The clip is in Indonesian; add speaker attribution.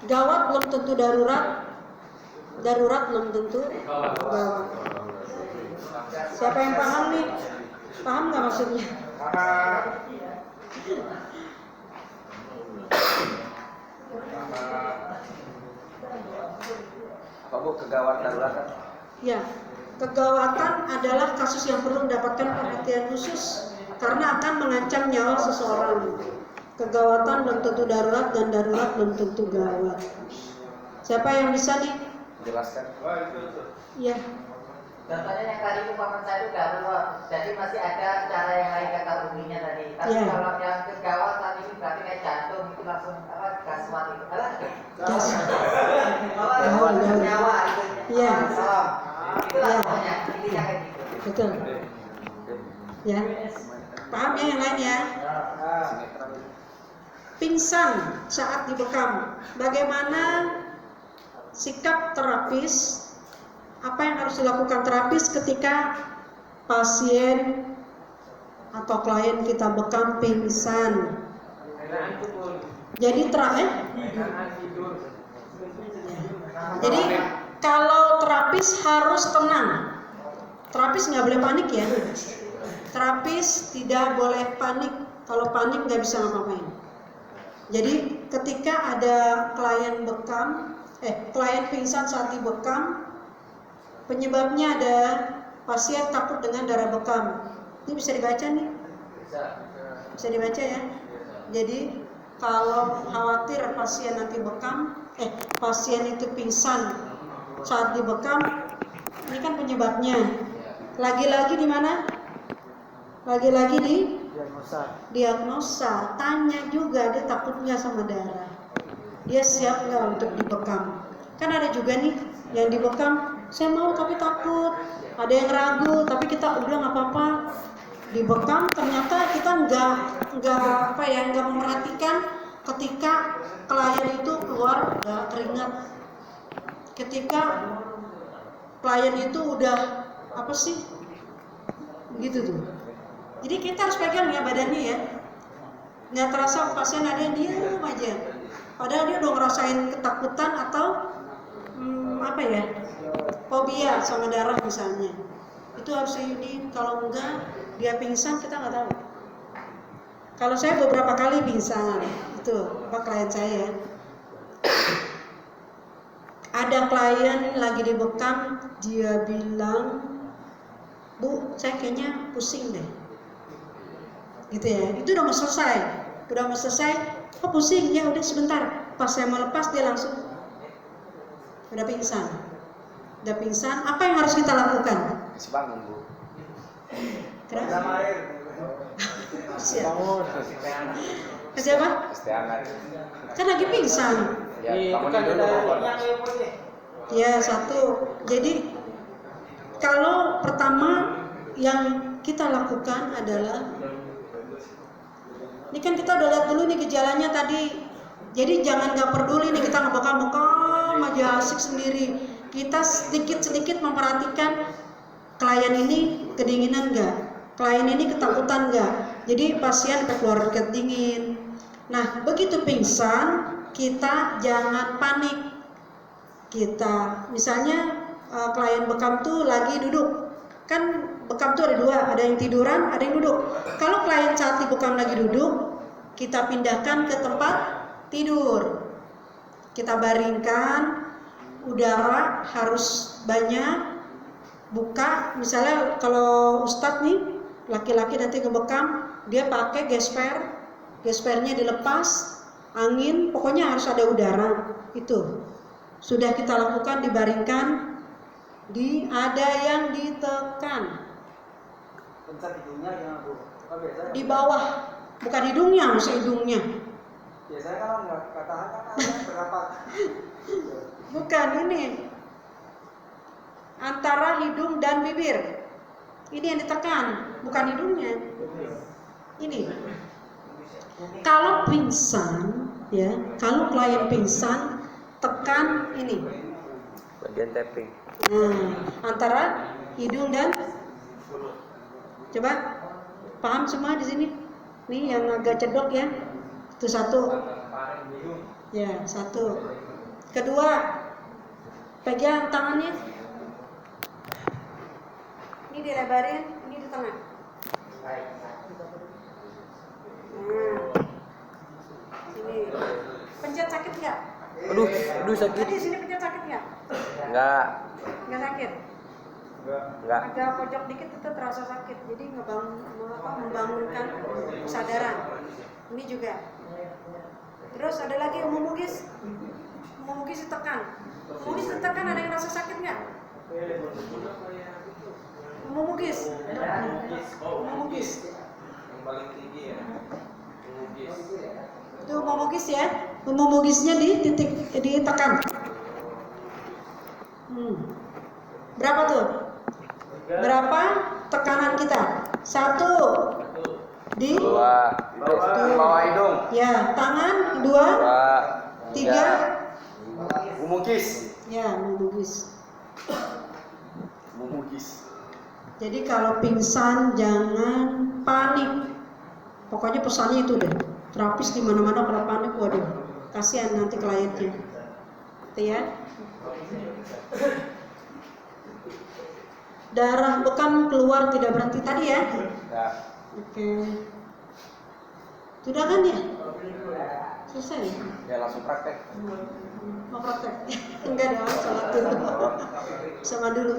Speaker 1: Gawat belum tentu darurat, darurat belum tentu gawat. Siapa yang paham nih? Paham nggak maksudnya?
Speaker 2: Apa Bu kegawat darurat?
Speaker 1: Ya, kegawatan adalah kasus yang perlu mendapatkan perhatian khusus karena akan mengancam nyawa seseorang. Kegawatan belum tentu darurat dan darurat belum tentu gawat. Siapa yang bisa nih?
Speaker 2: Jelaskan.
Speaker 1: Iya.
Speaker 3: Contohnya yang tadi umpama saya itu darurat, jadi masih ada cara yang lain kata ruginya tadi. Tapi
Speaker 1: Ya.
Speaker 3: kalau yang kegawatan ini berarti kayak jantung itu langsung gas mati.
Speaker 1: Gas.
Speaker 3: Nyawa itu.
Speaker 1: Iya.
Speaker 3: Itu lah pokoknya intinya kayak gitu.
Speaker 1: Betul. Ya. Paham ya yang lain ya? Pingsan saat dibekam. Bagaimana sikap terapis? Apa yang harus dilakukan terapis ketika pasien atau klien kita bekam pingsan? Jadi Jadi kalau terapis harus tenang. Terapis nggak boleh panik ya. Terapis tidak boleh panik. Kalau panik nggak bisa ngapa-ngapain. Jadi ketika ada klien pingsan saat dibekam, penyebabnya ada pasien takut dengan darah bekam. Ini bisa dibaca nih? Bisa dibaca ya? Jadi kalau khawatir pasien nanti pasien itu pingsan saat dibekam, ini kan penyebabnya. Lagi-lagi di mana? Lagi-lagi di diagnosa. Tanya juga dia takutnya sama darah. Dia siap nggak untuk dibekam? Kan ada juga nih yang dibekam, saya mau tapi takut. Ada yang ragu, tapi kita udah nggak apa-apa. Dibekam ternyata kita nggak memperhatikan ketika klien itu keluar keringat. Ketika klien itu udah gitu tuh. Jadi kita harus pegang ya badannya ya. Nggak terasa pasien ada yang diam aja. Padahal dia udah ngerasain ketakutan atau fobia sama darah misalnya. Itu harus kalau enggak dia pingsan kita nggak tahu. Kalau saya beberapa kali pingsan, itu klien saya. Ada klien lagi dibekam, dia bilang, Bu, saya kayaknya pusing deh. Gitu ya, itu udah mau selesai, oh pusing, ya udah sebentar. Pas saya mau lepas dia langsung udah pingsan. Apa yang harus kita lakukan?
Speaker 2: Kasih bangun Bu.
Speaker 1: Kenapa? Kasih apa?
Speaker 2: Kasih hangat.
Speaker 1: Kan lagi pingsan.
Speaker 2: Ya, bangunin dulu.
Speaker 1: Ya, satu. Jadi kalau pertama yang kita lakukan adalah, ini kan kita udah lihat dulu nih gejalanya tadi. Jadi jangan nggak peduli nih kita ngebekam aja asik sendiri. Kita sedikit memperhatikan klien ini kedinginan nggak, klien ini ketakutan nggak. Jadi pasien sampai keluar keringat dingin. Nah begitu pingsan kita jangan panik. Kita misalnya klien bekam tuh lagi duduk, kan bekam tuh ada dua, ada yang tiduran, ada yang duduk. Kalau klien saat dibekam lagi duduk, kita pindahkan ke tempat tidur. Kita baringkan, udara harus banyak, buka. Misalnya kalau ustadz nih, laki-laki nanti ngebekam, dia pakai gespernya dilepas, angin, pokoknya harus ada udara. Itu sudah kita lakukan, dibaringkan, ada yang ditekan di bawah, bukan hidungnya, harus hidungnya.
Speaker 4: Biasanya kalau nggak katakan ada berapa?
Speaker 1: Bukan, ini antara hidung dan bibir. Ini yang ditekan, bukan hidungnya. Ini. Kalau pingsan, ya, kalau klien pingsan, tekan ini.
Speaker 2: Bagian tapping.
Speaker 1: Antara hidung dan, coba paham semua di sini. Nih yang agak cedok ya. Itu satu. Ya, satu. Kedua, pegang tangannya. Ini dilebarin, ini di tengah. Nah, sini. Pencet sakit nggak?
Speaker 2: Aduh sakit.
Speaker 1: Tadi sini pencet sakit nggak?
Speaker 2: Enggak.
Speaker 1: Nggak sakit.
Speaker 2: Enggak.
Speaker 1: Agak pojok dikit itu terasa sakit. Jadi membangunkan kesadaran. Ini juga. Terus ada lagi memugis. Memugis ditekan. Memugis ditekan, ada yang rasa sakit nggak? Memugis. Memugis.
Speaker 5: Yang paling tinggi ya. Memugis.
Speaker 1: Itu memugis ya. Memugisnya ditekan. Berapa tuh? Berapa tekanan kita? 1 di
Speaker 2: 2.
Speaker 1: Tuh.
Speaker 2: Bawah hidung.
Speaker 1: Ya, tangan 2,
Speaker 2: 2.
Speaker 1: 3.
Speaker 2: Memugis.
Speaker 1: Ya, memugis.
Speaker 2: Memugis.
Speaker 1: Jadi kalau pingsan jangan panik. Pokoknya pesannya itu deh. Terapis di mana-mana kalau panik, waduh, kasihan nanti kliennya. Gitu ya. Darah bekan keluar tidak berhenti tadi ya.
Speaker 2: Ya.
Speaker 1: Oke. Sudah kan ya? Selesai ya?
Speaker 2: Ya langsung praktek.
Speaker 1: Mau praktek? Enggak dong, sholat dulu. Sama dulu.